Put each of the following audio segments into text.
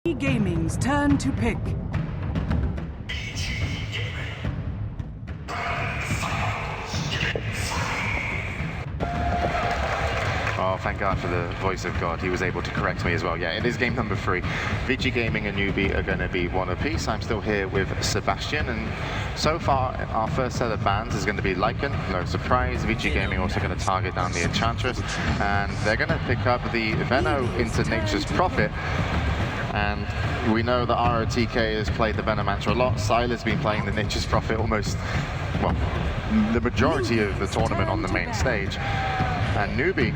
Gaming's turn to pick. Oh, thank God for the voice of God. He was able to correct me as well. Yeah, it is game number 3. ViCi Gaming and NewBee are going to be one apiece. I'm still here with Sebastian, and so far our first set of bans is going to be Lycan. No surprise. ViCi Gaming also going to target down the Enchantress, and they're going to pick up the Veno into Nature's Prophet. And we know that ROTK has played the Venomancer a lot. Sila's been playing the Nature's Prophet almost, well, the majority of the tournament on the main stage. And NewBee,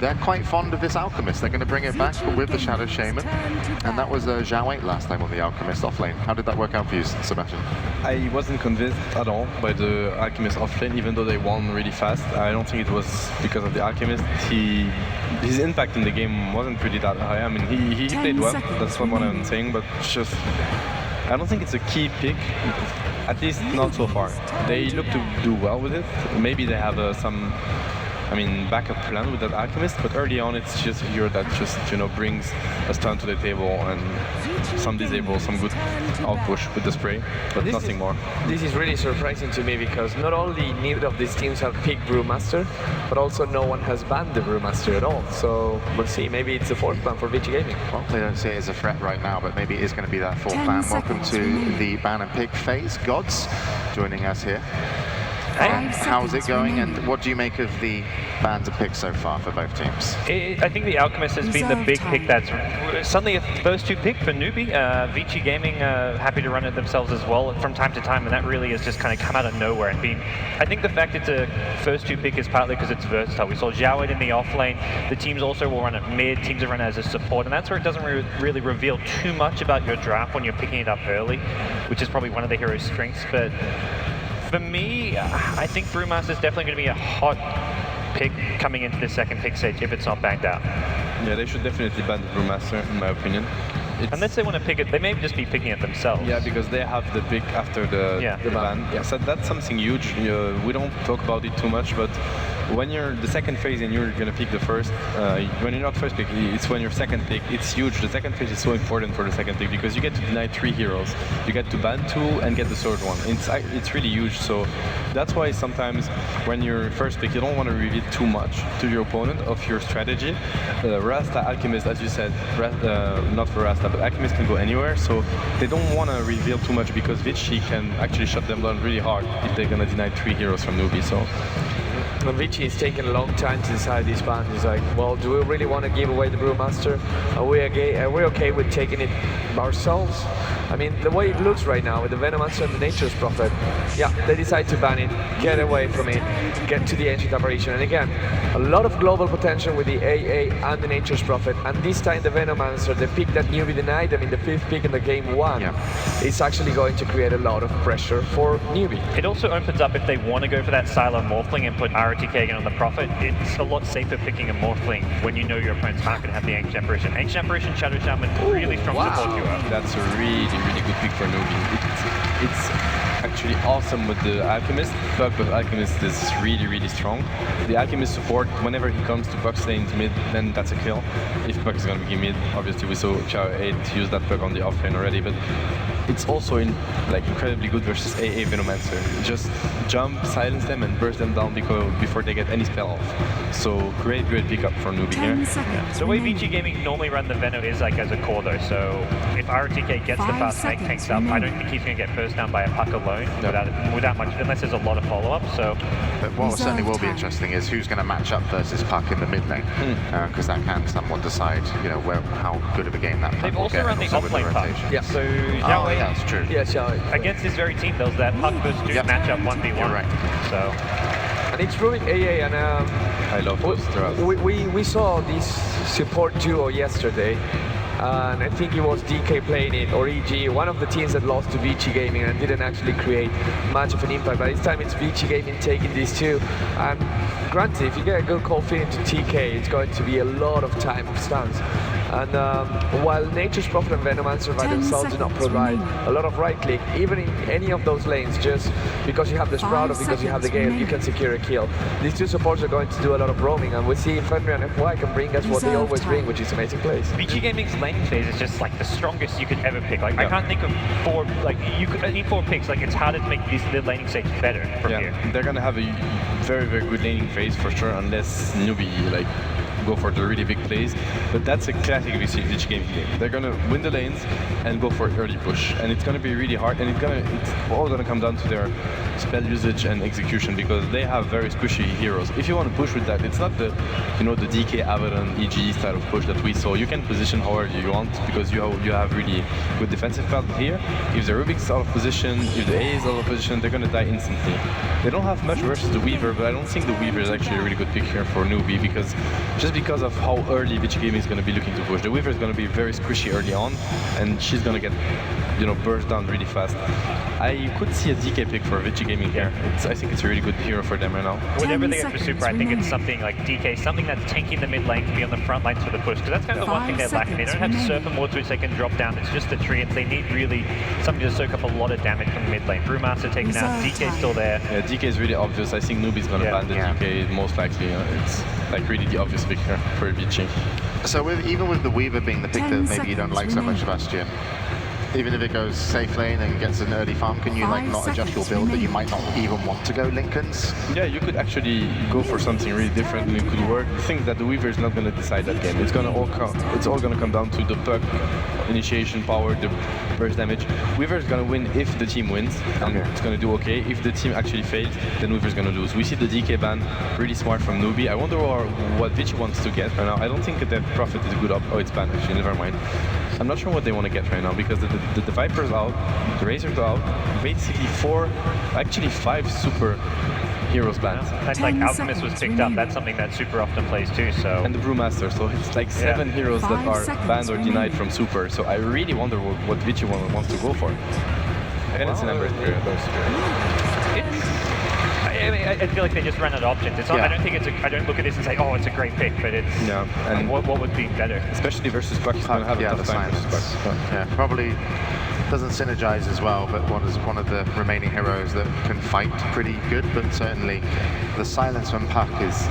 they're quite fond of this Alchemist. They're going to bring it back with the Shadow Shaman. And that was Zhao 8 last time on the Alchemist offlane. How did that work out for you, Sebastian? I wasn't convinced at all by the Alchemist offlane, even though they won really fast. I don't think it was because of the Alchemist. His impact in the game wasn't really that high. I mean, he played well, that's what I'm saying, but just, I don't think it's a key pick, at least not so far. They look to do well with it. Maybe they have some, backup plan with that Alchemist, but early on it's just here that just, brings a stun to the table and some disable, some good outpush with the spray, but nothing more. This is really surprising to me because not only neither of these teams have picked Brewmaster, but also no one has banned the Brewmaster at all. So we'll see, maybe it's a fourth ban for ViCi Gaming. Well, they don't see it as a threat right now, but maybe it is going to be that fourth ban. Welcome to the ban and pick phase. Gods joining us here. How's it going, and what do you make of the bans and picks so far for both teams? I think the Alchemist has been the big pick that's suddenly a first 2 pick for NewBee. ViCi Gaming happy to run it themselves as well from time to time, and that really has just kind of come out of nowhere and been. I think the fact it's a first 2 pick is partly because it's versatile. We saw Zhao 8 in the offlane. The teams also will run it mid, teams will run it as a support, and that's where it doesn't really reveal too much about your draft when you're picking it up early, which is probably one of the hero's strengths. But for me, I think Brewmaster is definitely going to be a hot pick coming into the second pick stage if it's not banged out. Yeah, they should definitely ban the Brewmaster, in my opinion. Unless they want to pick it, they may just be picking it themselves. Yeah, because they have the pick after the ban. Yeah, so that's something huge. We don't talk about it too much, but when you're the second phase and you're gonna pick the first, when you're not first pick, it's when you're second pick. It's huge. The second phase is so important for the second pick because you get to deny 3 heroes. You get to ban 2 and get the third one. It's really huge. So that's why sometimes when you're first pick, you don't want to reveal too much to your opponent of your strategy. Rasta, Alchemist, as you said, not for Rasta, but Alchemist can go anywhere. So they don't want to reveal too much because ViCi can actually shut them down really hard if they're gonna deny 3 heroes from NewBee. So. ViCi is taking a long time to decide this ban. He's like, well, do we really want to give away the Brewmaster? Are we okay with taking it ourselves? I mean, the way it looks right now with the Venomancer and the Nature's Prophet, yeah, they decide to ban it, get away from it, get to the Ancient Apparition. And again, a lot of global potential with the AA and the Nature's Prophet. And this time the Venomancer, the pick that NewBee denied them in the 5th pick in the game 1, is actually going to create a lot of pressure for NewBee. It also opens up if they want to go for that Silo Morphling and put ROTK again on the Prophet, it's a lot safer picking a Morphling when you know your opponent's not going to have the Ancient Apparition. Ancient Apparition, Shadow Shaman, really strong support duo. That's a really good pick for NewBee. It's actually awesome with the Alchemist. Puck with Alchemist is really strong. The Alchemist support, whenever he comes to Puck's lane mid, then that's a kill. If Puck is going to be mid, obviously we saw Zhao 8 use that Puck on the offlane already, but it's also incredibly good versus AA Venomancer. Just jump, silence them, and burst them down before they get any spell off. So great pickup for NewBee here. Yeah. The way ViCi Gaming normally run the Veno is like as a core though, so if ROTK gets the fast snake tanks up, I don't think he's going to get first down by a puck alone without much, unless there's a lot of follow-up. So, but what certainly will be interesting is who's going to match up versus puck in the mid lane, because that can somewhat decide, how good of a game that puck They've will also get. run the offlane puck. Yeah. So Zhao 8, that's true. Yeah, Zhao 8. Against this very team, there's that puck versus dude matchup 1v1. You're right. So. And it's proving AA, and I love those throws. We saw this support duo yesterday, and I think it was DK playing it, or EG, one of the teams that lost to ViCi Gaming and didn't actually create much of an impact. But this time it's ViCi Gaming taking these 2. And granted, if you get a good call feed into TK, it's going to be a lot of time of stuns. And while Nature's Prophet and Venomancer by themselves do not provide a lot of right click, even in any of those lanes, just because you have the Sprout or because you have the Gale, you can secure a kill. These two supports are going to do a lot of roaming, and we see Infantry and FY can bring us what they always bring, which is amazing plays. ViCi Gaming's laning phase is just like the strongest you could ever pick. Like I can't think of four, like you could need 4 picks. Like it's harder to make the laning stage better from here. They're gonna have a very, very good laning phase for sure, unless NewBee like go for the really big plays. But that's a classic ViCi Gaming game. They're gonna win the lanes and go for early push, and it's gonna be really hard. And it's all gonna come down to their spell usage and execution, because they have very squishy heroes. If you want to push with that, it's not the the DK Abaddon EG style of push that we saw. You can position however you want because you have really good defensive cards here. If the Rubik's out of position, if the A is out of position, they're gonna die instantly. They don't have much versus the Weaver, but I don't think the Weaver is actually a really good pick here for NewBee, because of how early ViCi Gaming is going to be looking to push. The Weaver is going to be very squishy early on, and she's going to get, burst down really fast. I could see a DK pick for ViCi Gaming here. I think it's a really good hero for them right now. Whatever they get for Super, I think it's something like DK, something that's tanking the mid lane to be on the front lines for the push, because that's kind of the one thing they're lacking. They don't have Surf and Water which they can drop down. It's just the treants. They need really something to soak up a lot of damage from the mid lane. Brewmaster taken out, DK's still there. Yeah, DK is really obvious. I think NewBee's going to ban the DK most likely. It's like really the obvious pick here for ViCi. So even with the Weaver being the pick that maybe you don't like so much, Sebastian, even if it goes safe lane and gets an early farm, can you not adjust your build that you might not even want to go Lincolns? Yeah, you could actually go for something really different and it could work. The thing that the Weaver is not going to decide that game. It's all going to come down to the puck, initiation power, the burst damage. Weaver is going to win if the team wins, and it's going to do okay. If the team actually fails, then Weaver is going to lose. We see the DK ban, really smart from NewBee. I wonder what ViCi wants to get right now. I don't think that Prophet is a good oh, it's banned actually, never mind. I'm not sure what they want to get right now, because the Viper's out, the Razor's out, basically 5 super heroes banned. And like Alchemist was picked up, that's something that Super often plays too, so... And the Brewmaster, so it's like 7 heroes that are banned or denied from Super, so I really wonder what ViCi wants to go for. And it's an Ember Spirit. I feel like they just ran out of options. It's not, I don't look at this and say, oh, it's a great pick, but it's and what would be better? Especially versus Puck, he's going to have a tough time versus Puck. Yeah, probably doesn't synergize as well, but one of the remaining heroes that can fight pretty good, but certainly the silence from Puck is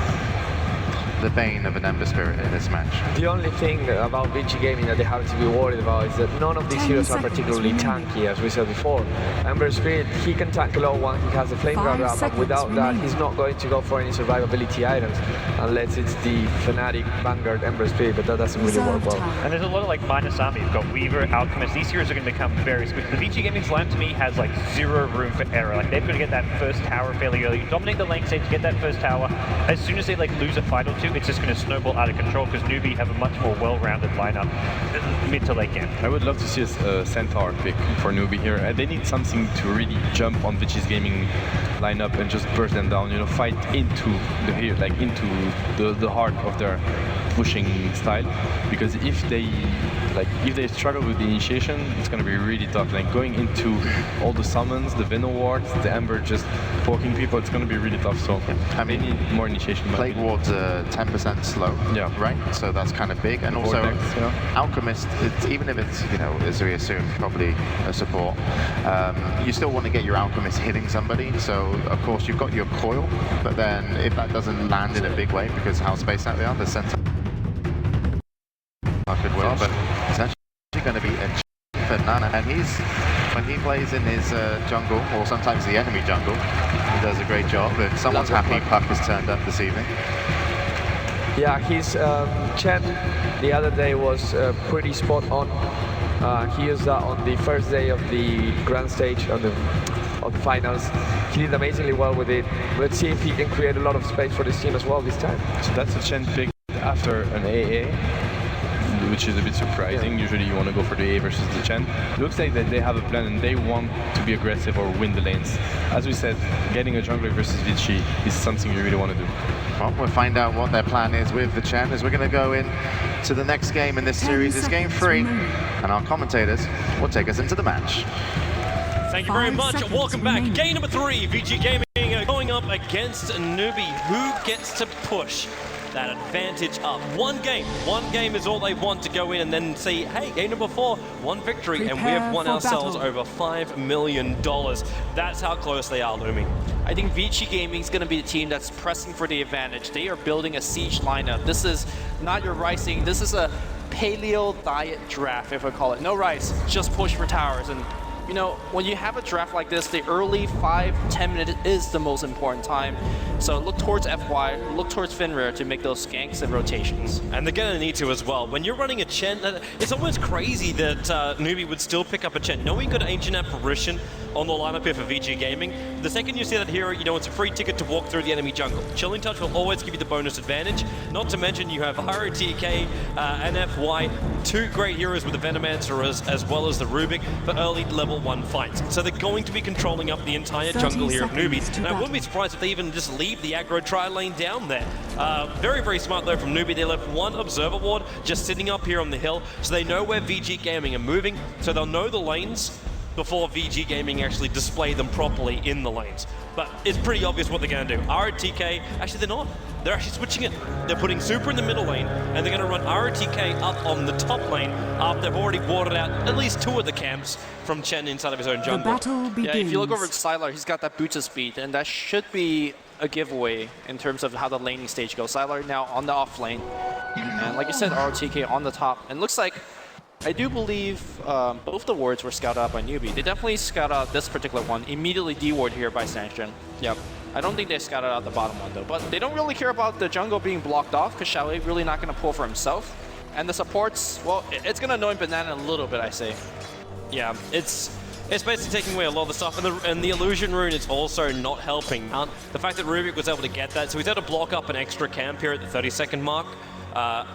the bane of an Ember Spirit in this match. The only thing about ViCi Gaming that they have to be worried about is that none of these heroes are particularly tanky, as we said before. Ember Spirit, he can tank a low one, he has a Flame Guard up, but without that, he's not going to go for any survivability items, unless it's the Fnatic Vanguard Ember Spirit, but that doesn't really work well. And there's a lot of like minus army. You've got Weaver, Alchemist, these heroes are going to become very squishy. The ViCi Gaming slam to me has like 0 room for error. Like they've got to get that first tower fairly early, dominate the lane stage, get that first tower. As soon as they like lose a fight or two, it's just going to snowball out of control, because NewBee have a much more well-rounded lineup mid to late game. I would love to see a Centaur pick for NewBee here. They need something to really jump on ViCi's Gaming lineup and just burst them down, fight into the heart of their pushing style, because if they struggle with the initiation, it's going to be really tough. Like going into all the summons, the Venom wards, the Ember just poking people, it's going to be really tough. So I mean, they need more initiation. Plague wards are 10% slow, right? So that's kind of big. And also, Alchemist, even if it's as we assume, probably a support, you still want to get your Alchemist hitting somebody. So of course you've got your coil, but then if that doesn't land in a big way because how spaced out they are, the center could well, but it's actually going to be a banana, and when he plays in his jungle, or sometimes the enemy jungle, he does a great job. But someone's happy Puck has turned up this evening. Yeah, his Chen the other day was pretty spot on. He used that on the first day of the grand stage of the finals. He did amazingly well with it. Let's see if he can create a lot of space for this team as well this time. So that's a Chen pick after an AA, which is a bit surprising. Usually you want to go for the A versus the Chen. Looks like that they have a plan and they want to be aggressive or win the lanes. As we said, getting a jungler versus ViCi is something you really want to do. Well, we'll find out what their plan is with the Chen as we're going to go in to the next game in this series. It's game 3, and our commentators will take us into the match. Thank you very much. Welcome back. Game number 3, ViCi Gaming going up against NewBee. Who gets to push? that advantage up. One game is all they want to go in and then see, hey, game number 4, 1 victory, and we have won ourselves over $5 million. That's how close they are, NewBee. I think ViCi Gaming is going to be the team that's pressing for the advantage. They are building a siege lineup. This is not your rising. This is a paleo diet draft, if I call it. No rice, just push for towers. And you know, when you have a draft like this, the early 5-10 minutes is the most important time. So look towards FY, look towards Finrear to make those ganks and rotations. And they're going to need to as well. When you're running a Chen, it's almost crazy that NewBee would still pick up a Chen. Knowing good Ancient Apparition on the lineup here for ViCi Gaming, the second you see that hero, you know it's a free ticket to walk through the enemy jungle. Chilling Touch will always give you the bonus advantage. Not to mention you have ROTK and FY, 2 great heroes with the Venomancer as well as the Rubik for early level 1 fights. So they're going to be controlling up the entire jungle here of NewBee. And I wouldn't be surprised if they even just leave the aggro tri lane down there. Very, very smart though from NewBee. They left 1 observer ward just sitting up here on the hill, so they know where ViCi Gaming are moving, so they'll know the lanes before ViCi Gaming actually display them properly in the lanes. But it's pretty obvious what they're going to do. ROTK, actually they're not. They're actually switching it. They're putting Super in the middle lane, and they're going to run ROTK up on the top lane after they've already boarded out at least 2 of the camps from Chen inside of his own jungle. The battle begins. Yeah, if you look over at Sylar, he's got that boots of speed, and that should be a giveaway in terms of how the laning stage goes. Sylar now on the off lane, and like you said, ROTK on the top. And looks like, I do believe both the wards were scouted out by NewBee. They definitely scouted out this particular one, immediately D-ward here by Sanction. Yep. I don't think they scouted out the bottom one though, but they don't really care about the jungle being blocked off because Xiaowei really not going to pull for himself. And the supports, well, it's going to annoy Banana a little bit, I say. Yeah, it's basically taking away a lot of the stuff, and the illusion rune is also not helping. The fact that Rubik was able to get that, so he's able to block up an extra camp here at the 30-second mark.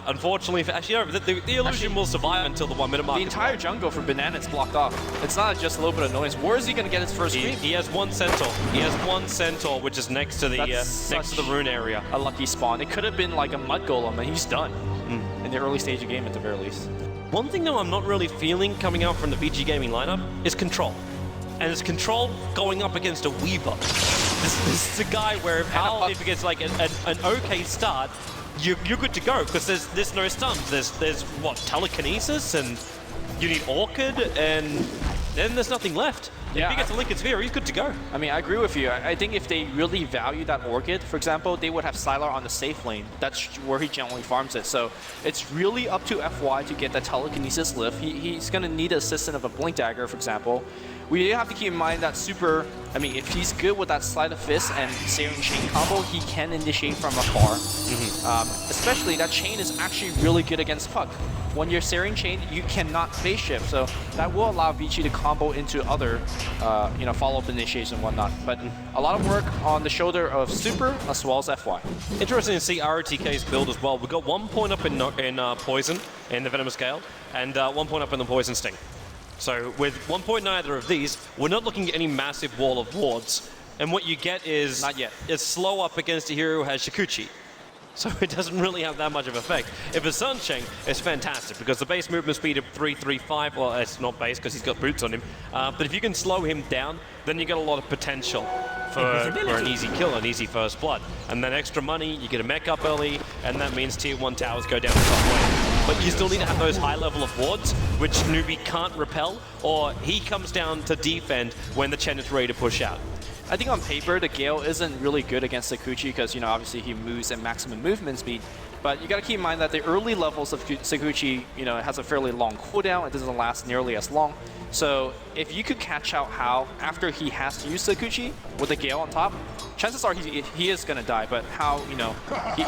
Unfortunately, actually, no, the illusion will survive until the 1 minute mark. The entire jungle for Banana is blocked off. It's not just a little bit of noise. Where is he going to get his first creep? He has 1 Centaur. He has 1 Centaur, which is next to the rune area. A lucky spawn. It could have been like a mud golem, and he's done in the early stage of the game at the very least. One thing though I'm not really feeling coming out from the ViCi Gaming lineup is control. And it's control going up against a Weaver. This is a guy where if it gets like an okay start, you're good to go, because there's no stuns. There's what, telekinesis, and you need Orchid, and then there's nothing left. Yeah, if he gets a Lincoln Sphere, he's good to go. I mean, I agree with you. I think if they really value that Orchid, for example, they would have Sylar on the safe lane. That's where he generally farms it. So it's really up to FY to get that telekinesis lift. He's going to need assistance of a Blink Dagger, for example. We have to keep in mind that Super, I mean, if he's good with that Sleight of Fist and Searing Chain combo, he can initiate from afar. Especially that Chain is actually really good against Puck. When you're Searing Chain, you cannot phase shift, so that will allow ViCi to combo into other, follow-up initiation and whatnot. But a lot of work on the shoulder of Super as well as FY. Interesting to see ROTK's build as well. We've got 1 point up in Poison in the Venomous Gale, and 1 point up in the Poison Sting. So with 1 point neither of these, we're not looking at any massive wall of wards. And what you get is not yet. It's slow up against a hero who has Shikuchi. So it doesn't really have that much of effect. If it's Sunshine, it's fantastic because the base movement speed of 335, well, it's not base because he's got boots on him. But if you can slow him down, then you get a lot of potential for an easy kill, an easy first blood. And then extra money, you get a mech up early, and that means tier 1 towers go down the top lane. But you still need to have those high level of wards, which NewBee can't repel, or he comes down to defend when the Chen is ready to push out. I think on paper, the Gale isn't really good against Sakuchi because, obviously he moves at maximum movement speed. But you got to keep in mind that the early levels of Sakuchi, it has a fairly long cooldown. It doesn't last nearly as long. So if you could catch out how, after he has to use Sakuchi with the Gale on top, chances are he is going to die, but how,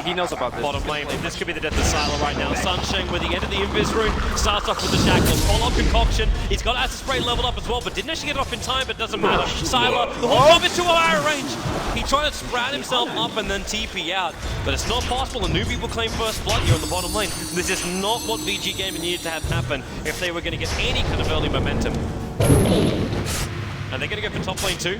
he knows about this. Bottom lane, this could be the death of Sylar right now. Sunshine with the end of the Invis rune, starts off with the Shackles, follow-up concoction. He's got Acid Spray leveled up as well, but didn't actually get it off in time, but doesn't matter. Sylar, the whole job is to a higher range. He tried to sprout himself up and then TP out, but it's not possible, and NewBee will claim first blood here on the bottom lane. This is not what ViCi Gaming needed to have happen if they were going to get any kind of early momentum. And they're going to go for top lane too.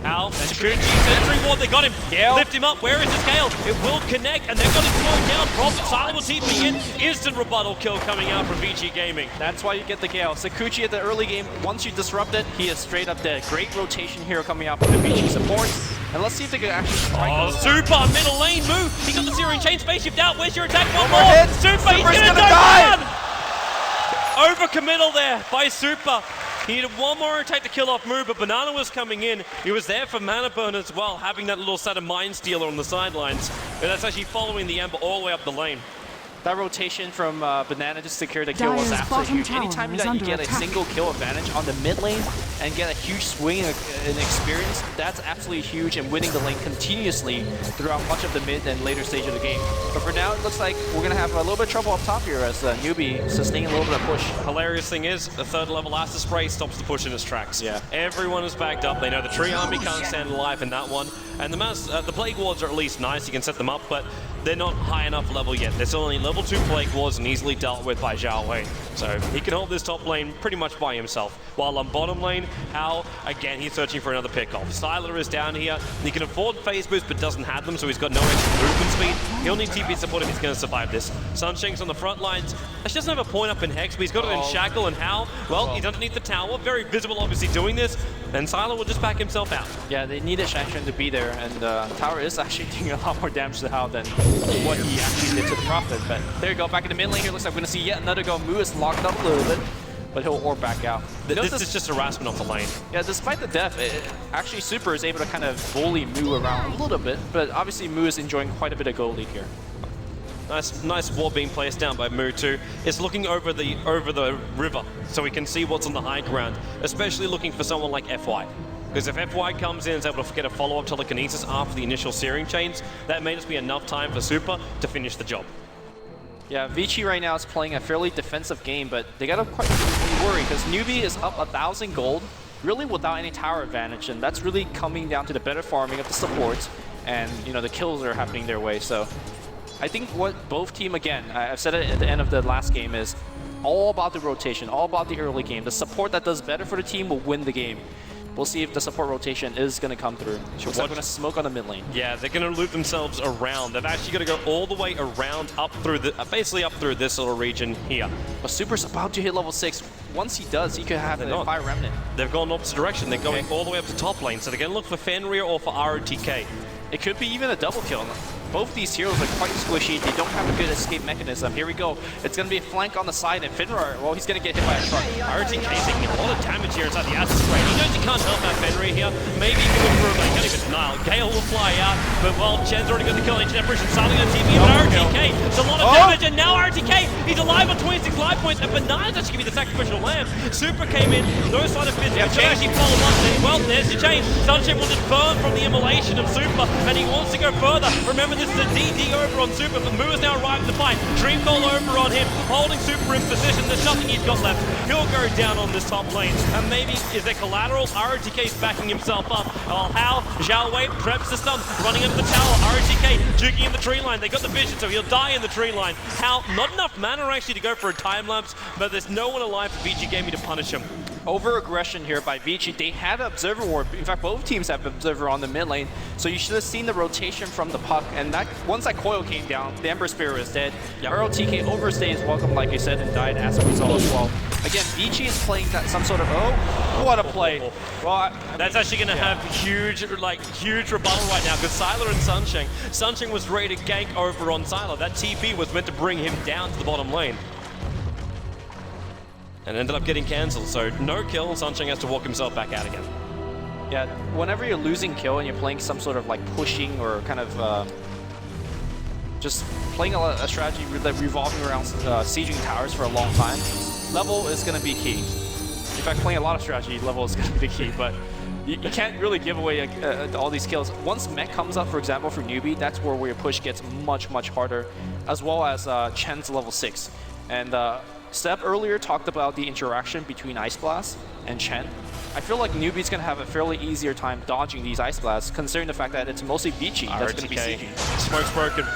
How? Sakuchi, Sentry Ward, they got him. Gale. Lift him up. Where is this Gale? It will connect, and they've got him slowed down. Prophet Silent will TP in. Instant rebuttal kill coming out from ViCi Gaming. That's why you get the Gale. Sakuchi at the early game, once you disrupt it, he is straight up dead. Great rotation here coming out from the ViCi supports. And let's see if they can actually strike. Oh, Super, middle lane move. He got the Searing Chain spaceship out. Where's your attack? One more more. hit. Super, he's Super's gonna gonna die. die. Overcommittal there by Super. He needed one more attack to kill off Moo, but Banana was coming in. He was there for mana burn as well, having that little set of Mind Stealer on the sidelines. And that's actually following the Ember all the way up the lane. That rotation from Banana to secure the kill was absolutely huge. Anytime that you get a single kill advantage on the mid lane and get a huge swing in experience, that's absolutely huge, and winning the lane continuously throughout much of the mid and later stage of the game. But for now, it looks like we're going to have a little bit of trouble up top here as NewBee sustaining a little bit of push. Hilarious thing is, the third level Acid Spray stops the push in its tracks. Yeah. Everyone is backed up. They know the Tree Army can't stand alive in that one. And the Plague Wards are at least nice. You can set them up, but they're not high enough level yet. They're still only level 2 Plague Wards and easily dealt with by Zhao Wei. So he can hold this top lane pretty much by himself. While on bottom lane, Hao, again, he's searching for another pickoff. Sylar is down here. He can afford phase boost, but doesn't have them, so he's got no extra movement speed. He'll need TP support if he's going to survive this. Sunshank's on the front lines. He doesn't have a point up in Hex, but he's got it in Shackle, and Hao, well, he's underneath the tower. Very visible, obviously, doing this. And Sylar will just back himself out. Yeah, they needed Shanshan to be there, and Tower is actually doing a lot more damage to Hao than what he actually did to the Prophet. But there you go, back in the mid lane here. Looks like we're going to see yet another go. Moo is locked up a little bit, but he'll orb back out. This is just harassment off the lane. Yeah, despite the death, actually Super is able to kind of bully Moo around a little bit, but obviously Moo is enjoying quite a bit of gold lead here. Nice wall being placed down by Moo too. It's looking over the river, so we can see what's on the high ground, especially looking for someone like FY. Because if FY comes in and is able to get a follow-up telekinesis after the initial Searing Chains, that may just be enough time for Super to finish the job. Yeah, ViCi right now is playing a fairly defensive game, but they gotta quite worry because NewBee is up 1,000 gold, really without any tower advantage, and that's really coming down to the better farming of the supports, and the kills are happening their way. So I think what both team, again, I've said it at the end of the last game, is all about the rotation, all about the early game. The support that does better for the team will win the game. We'll see if the support rotation is going to come through. Looks like we're going to smoke on the mid lane. Yeah, they're going to loop themselves around. They've actually got to go all the way around, up through basically up through this little region here. But Super's about to hit level 6. Once he does, he could have a Fire Remnant. They've gone opposite direction. They're going all the way up to top lane, so they're going to look for Fenrir or for ROTK. It could be even a double kill. Both these heroes are quite squishy. They don't have a good escape mechanism. Here we go. It's going to be a flank on the side, and Fenrir, well, he's going to get hit by a truck. ROTK taking a lot of damage here inside the Acid Spray. He knows he can't help out Fenrir here. Maybe he can look for him, but he can't even denial. Gale will fly out, but well, Chen's already got the kill. Ancient Apparition starting on TP, but ROTK, it's a lot of damage, and now ROTK, he's alive on 26 life points, and Banana's actually going to be the sacrificial lamb. Super came in, no sign of physics, but actually follow up, and well, there's the chain. Sunshine will just burn from the immolation of Super, and he wants to go further. Remember, this is a DD over on Super, but Moo is now arrived to fight. Dream Call over on him, holding Super in position. There's nothing he's got left. He'll go down on this top lane, and maybe is there collateral? ROTK's backing himself up. While Hao, Zhao Wei preps the stun, running into the tower. ROTK juking in the tree line. They got the vision, so he'll die in the tree line. Hao, not enough mana actually to go for a time lapse, but there's no one alive for ViCi Gaming to punish him. Over-aggression here by ViCi. They had an Observer Ward. In fact, both teams have Observer on the mid lane, so you should have seen the rotation from the puck, and that once that coil came down, the Ember Spirit was dead. Yep. ROTK overstays welcome, like you said, and died as a result as well. Again, ViCi is playing that some sort of, what a play. Well, that's actually going to have huge rebuttal right now, because Sylar and Sunshine. Sunshine was ready to gank over on Sylar. That TP was meant to bring him down to the bottom lane. And ended up getting cancelled, so no kill. Sunshine has to walk himself back out again. Yeah, whenever you're losing kill and you're playing some sort of like pushing or kind of just playing a strategy revolving around sieging towers for a long time, level is going to be key. In fact, playing a lot of strategy, level is going to be the key, but you can't really give away all these kills. Once mech comes up, for example, for NewBee, that's where your push gets much, much harder, as well as Chen's level 6. And Step earlier talked about the interaction between Ice Blast and Chen. I feel like NewBee's going to have a fairly easier time dodging these Ice Blasts, considering the fact that it's mostly ViCi that's going to be sieging. Smoke's broken.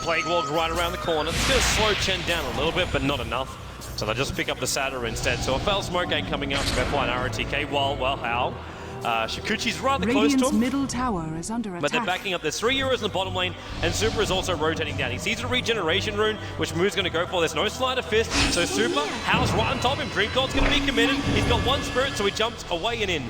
Plague Wall's right around the corner. It's going to slow Chen down a little bit, but not enough. So they'll just pick up the Satyr instead. So a Fell Smoke Gate coming out from F1 ROTK. Well, Hao Shikuchi's rather close to Radiant's him. middle tower is under But they're attack. backing up. There's 3 Euros in the bottom lane, and Super is also rotating down. He sees a regeneration rune, which Moo's going to go for. There's no Sleight of Fist, so Super, Hal's right on top of him. Dreamcore's going to be committed. He's got 1 Spirit, so he jumps away and in.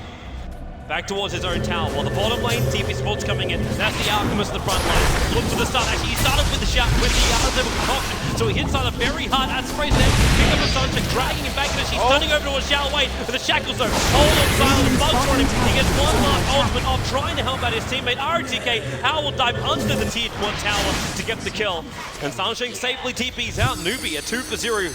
Back towards his own tower. While the bottom lane, TP Sports coming in. That's the Alchemist in the front line. Look for the start. Actually, he started with the shot with the concoction. So he hits on a very hard as sprays there. Pick up a Sunshine, dragging him back to the sheet. Turning over to a Shao Wei with the shackles though. Hold on, silent bugs on him. He gets 1 last ultimate off, trying to help out his teammate RTK. Hal will dive under the tier 1 tower to get the kill. And Sunshine safely TP's out. NewBee at 2 for 0.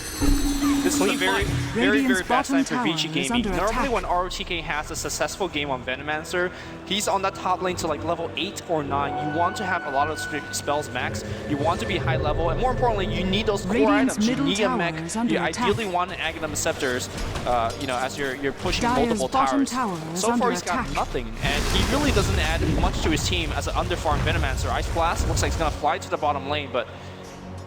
This is a very Radiant's bad sign for bottom ViCi tower is Gaming. under Normally attack. when ROTK has a successful game on Venomancer, he's on that top lane to like level 8 or 9. You want to have a lot of spells max. You want to be high level, and more importantly, you need those core Radiant's items. You middle need a tower mech. is under You attack. ideally want an Aghanim Scepters, as you're pushing Dire's multiple bottom towers. tower is So far under he's got attack. nothing, and he really doesn't add much to his team as an underfarmed Venomancer. Ice Blast looks like he's gonna fly to the bottom lane, but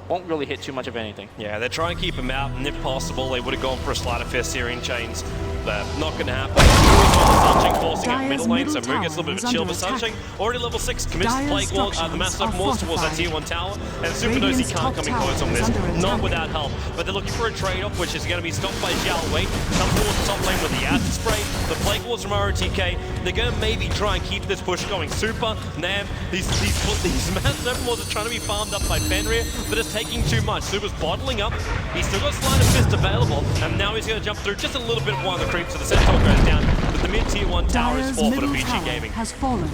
won't really hit too much of anything. Yeah, they're trying to keep him out, and if possible, they would have gone for a Sleight of Fist Searing Chains. But not going to happen. Sunshine forcing up middle lane, so Moo gets a little bit of a chill for Sunshine. Already level 6, commits to Plague Wall, the Master of Wars towards that tier 1 tower, and Super knows he can't come in close on this, not without help. But they're looking for a trade-off, which is going to be stopped by Xiao Wei. Comes towards the top lane with the acid spray, the Plague Walls from ROTK. They're going to maybe try and keep this push going. Super, Nam, these Master of Wars are trying to be farmed up by Fenrir, but it's taking too much. Super's bottling up, he's still got Sleight of Fist available, and now he's going to jump through just a little bit of one of the creeps, so the Centaur goes down, but the mid-tier 1 tower is Dire's 4 for the middle ViCi tower Gaming. has fallen.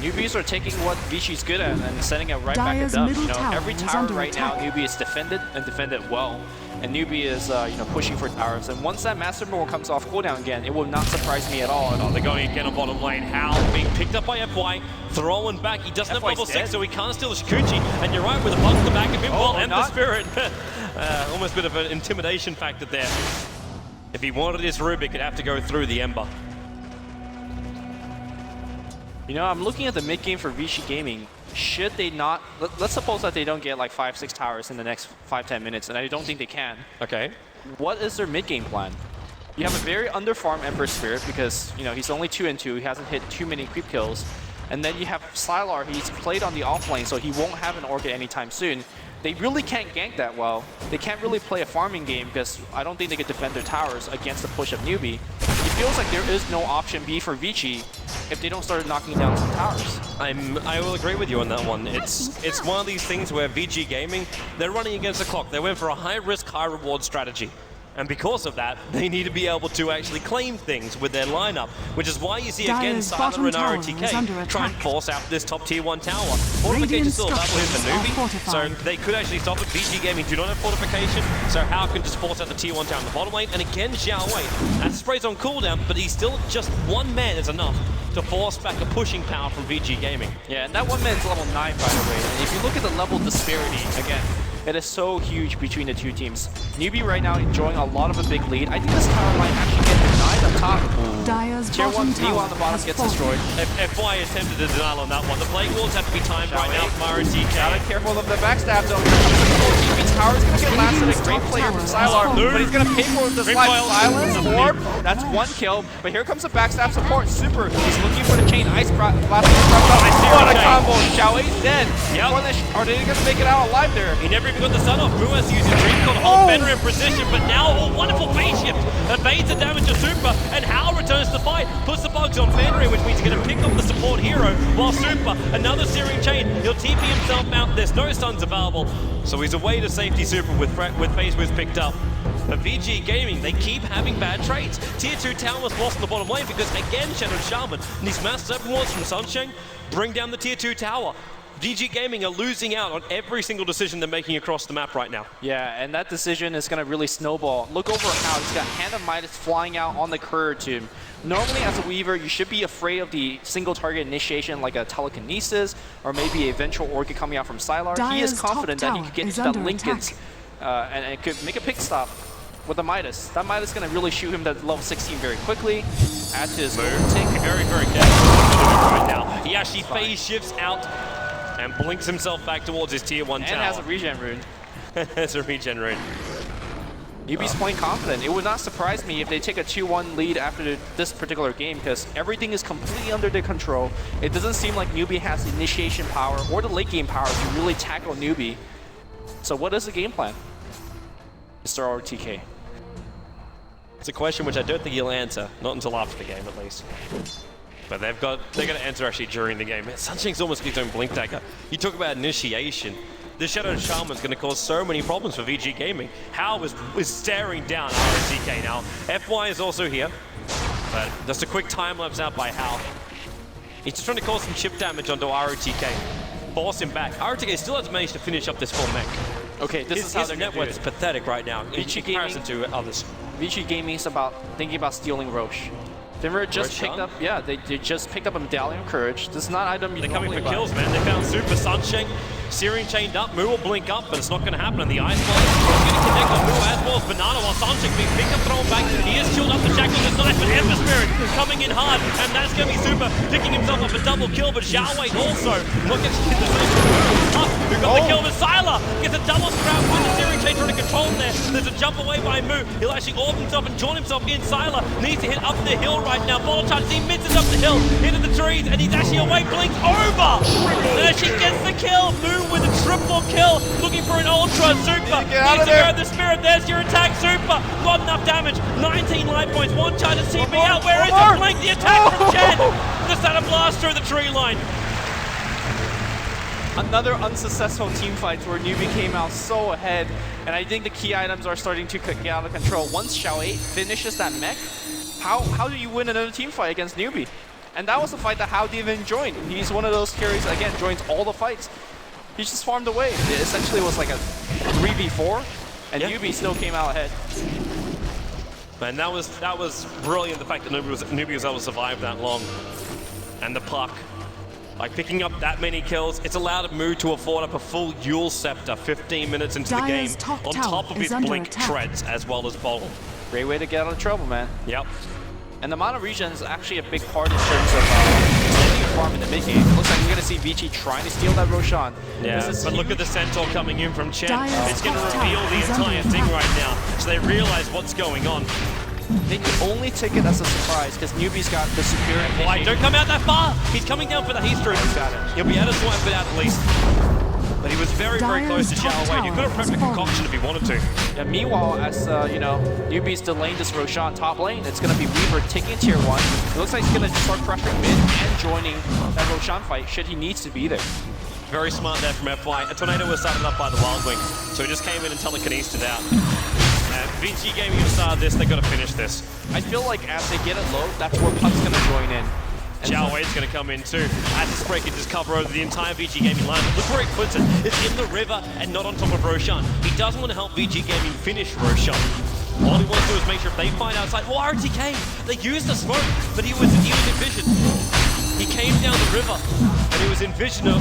NewBees are taking what ViCi's good at and sending it right Dire's back at them. middle You know, tower every is tower under right now, attack. NewBee is defended and defended well. And NewBee is pushing for towers. And once that Master Ball comes off cooldown again, it will not surprise me at all. Oh, they're going again on bottom lane. Hal being picked up by FY, throwing back. He doesn't have FY's level 6, dead. so he can't steal the Shikuchi. And you're right, with a bug in the back of him, Oh, and the not. Spirit. Almost a bit of an intimidation factor there. If he wanted his Rubik, he'd have to go through the Ember. You know, I'm looking at the mid game for ViCi Gaming. Should they not, let's suppose that they don't get like 5-6 towers in the next 5-10 minutes, and I don't think they can. Okay. What is their mid game plan? You have a very underfarmed Emperor Spirit because, you know, he's only 2 and 2. He hasn't hit too many creep kills. And then you have Sylar, he's played on the offlane, so he won't have an Orchid anytime soon. They really can't gank that well. They can't really play a farming game because I don't think they could defend their towers against the push of NewBee. It feels like there is no option B for ViCi if they don't start knocking down some towers. I will agree with you on that one. It's one of these things where ViCi Gaming, they're running against the clock. They went for a high-risk, high-reward strategy. And because of that, they need to be able to actually claim things with their lineup, which is why you see again Dire's Sylar bottom and tower is under ROTK try and attack. force out this top tier 1 tower. Fortification still available here for structures are NewBee, so fortified. they could actually stop it. ViCi Gaming do not have fortification, so Hal can just force out the tier 1 tower in the bottom lane. And again, Xiao Wei, and sprays on cooldown, but he's still just 1 man is enough to force back a pushing power from ViCi Gaming. Yeah, and that 1 man's level 9, by the way. And if you look at the level disparity, again, it is so huge between the two teams. NewBee right now enjoying a lot of a big lead. I think this tower might actually get denied up top. Dire's Tier 1 bottom Neo tower on the bottom has gets fallen. destroyed. FY attempted a denial on that one. The Plague Walls have to be timed right now from Gotta ROTK. careful of the backstab though. NewBee's tower is gonna get blasted. A great player from Sylar, but he's gonna pay for it with the slide silence. Orb, that's 1 kill. But here comes the backstab support. Super, he's looking for the chain. Ice blast. What a combo. Xiao Wei's dead. Yep. Are they gonna make it out alive there? He never even got the sun off. Muas using Dreamcore to hold Fenrir in position, but now a wonderful phase shift evades the damage of Super, and Hal returns to fight, puts the bugs on Fenrir, which means he's going to pick up the support hero, while Super, another Searing Chain, he'll TP himself out. There's no stuns available, so he's away to safety Super with phase whiz picked up. But ViCi Gaming, they keep having bad trades. Tier 2 tower was lost in the bottom lane because, again, Shadow Shaman and these mass ones from Sunshine bring down the Tier 2 tower. ViCi Gaming are losing out on every single decision they're making across the map right now. Yeah, and that decision is going to really snowball. Look over how he's got Hand of Midas flying out on the courier to him. Normally, as a Weaver, you should be afraid of the single target initiation like a Telekinesis or maybe a eventual Orchid coming out from Sylar. He is Dire's confident top that he could get tower into is that under Linken's and it could make a pick stop with the Midas. That Midas is going to really shoot him to level 16 very quickly. Add to his golden tick. Very, very careful right now. He actually phase shifts out and blinks himself back towards his tier 1 And tower. has a regen rune. It's a regen rune. NewBee's playing confident. It would not surprise me if they take a 2-1 lead after this particular game, because everything is completely under their control. It doesn't seem like NewBee has the initiation power or the late game power to really tackle NewBee. So what is the game plan, Mr. RTK? It's a question which I don't think he'll answer, not until after the game at least. But they're going to answer actually during the game. Sunshank's almost got his own Blink Dagger. You talk about initiation. The Shadow Shaman's going to cause so many problems for VG Gaming. Hao is staring down RTK now. FY is also here, but just a quick time lapse out by Hao. He's just trying to cause some chip damage onto RTK. Force him back. RTK still has managed to finish up this full mech. Okay, this is how his net worth is pathetic right now in comparison to others. VG Gaming is thinking about stealing Roche. They just picked up, yeah, they just picked up a Medallion of Courage. This is not an item you They're normally coming for buy. kills, man. They found Super Sunshank. Searing chained up. Moo will blink up, but it's not going to happen. And the Ice Blast is going to connect on Moo as well as Banana, while Sunshank being picked up, thrown back. He is chilled up the Shackles. It's nice, but Ember Spirit coming in hard. And that's going to be Super picking himself up a double kill, but Xiaowei also not getting the same up. Who got the kill with Sylar? Gets a double scrap with the Searing chain trying to control him there. There's a jump away by Moo. He'll actually orb himself and join himself in Sylar. Needs to hit up the hill right now. Volocharge, he misses up the hill, into the trees, and he's actually away, blinks over. There she gets the kill. Moo with a triple kill, looking for an ultra. Super needs to grab the spirit. There's your attack. Super not enough damage. 19 life points. One charge of CP out. Where is the blink? The attack from Chen. Just had a blast through the tree line. Another unsuccessful team fight where NewBee came out so ahead, and I think the key items are starting to get out of control. Once Xiaowei finishes that mech, how do you win another team fight against NewBee? And that was the fight that Hao didn't even join. He's one of those carries, again, joins all the fights. He just farmed away. It essentially was like a 3v4, and NewBee still came out ahead. Man, that was brilliant, the fact that NewBee was able to survive that long. And the puck, like picking up that many kills, it's allowed Moo to afford up a full Yule Scepter 15 minutes into the game, on top of his Blink treads as well as Bottle. Great way to get out of trouble, man. Yep. And the mono regen is actually a big part in terms of extending farm in the mid game. It looks like we're going to see ViCi trying to steal that Roshan. Yeah, but look at the Centaur coming in from Chen. It's going to reveal the entire thing right now, so they realize what's going on. They can only take it as a surprise because NewBee's got the superior initiative. Why, don't come out that far! He's coming down for the heat stroke. He'll be able to swipe it out at least. But he was very, very close to Xiaowei. You could have prepped a concoction if he wanted to. Yeah, meanwhile, as you know, NewBee's delaying this Roshan top lane. It's going to be Weaver taking tier 1. It looks like he's going to start pressuring mid and joining that Roshan fight should he needs to be there. Very smart there from FY. A tornado was started up by the Wild Wing, so he just came in and telekinesed it out. And VG Gaming have started this, they've got to finish this. I feel like as they get it low, that's where Puck's going to join in. Xiaowei's going to come in too. As the spray can just cover over the entire VG Gaming line. Look where he puts it. It's in the river and not on top of Roshan. He doesn't want to help VG Gaming finish Roshan. All he wants to do is make sure if they find outside. Well, RTK, they used the smoke, but he was envisioned. He came down the river and he was in vision of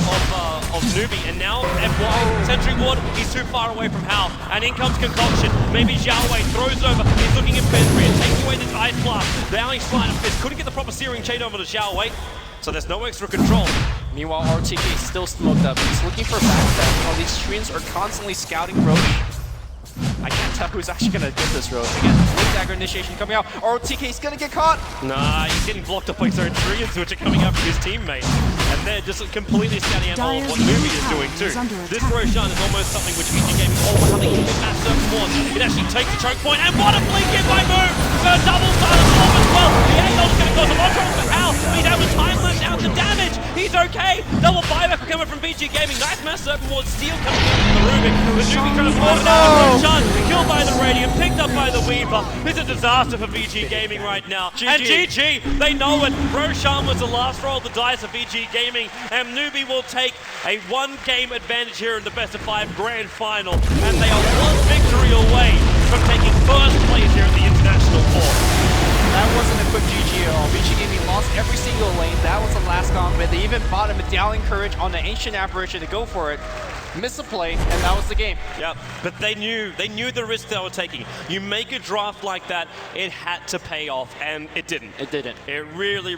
NewBee, and now FY, Sentry Ward, he's too far away from Hao, and in comes Concoction. Maybe Xiaowei throws over, he's looking at Pedri and taking away this Ice Blast. Now he's flying up fist, couldn't get the proper Searing chain over to Xiaowei, so there's no extra control. Meanwhile, RTK is still smoked up. He's looking for backstab. You know, these streams are constantly scouting Roche. I can't tell who's actually going to get this Roche. Again, Blink Dagger initiation coming out. RTK is going to get caught. Nah, he's getting blocked up by his own treants, which are coming out from his teammate. And they're just completely scouting out all of what NewBee is doing too. This Roshan is almost something which VG Gaming coming in with that certain one. It actually takes the choke point, and what a blink in by Moo! For a double silent orb as well. The angle is going to cause a lot of trouble for Hao. He's able to time lapse out the damage. He's okay. Double buyback coming from VG Gaming. Nice mass certain ward steal coming in from the Rubik. The NewBee trying to force it out. Roshan killed by the Radiant, picked up by the Weaver. It's a disaster for VG Gaming right now. GG. And GG, they know it. Roshan was the last roll of the dice of VG Gaming, and NewBee will take a one-game advantage here in the best-of-5 grand final, and they are one victory away from taking first place here at the International Tour. That wasn't a quick GG at all. VG Gaming lost every single lane. That was the last combat. They even bought a Medallion Courage on the Ancient Apparition to go for it. Missed a play, and that was the game. Yep, but they knew the risk they were taking. You make a draft like that, it had to pay off, and it didn't. It didn't. It really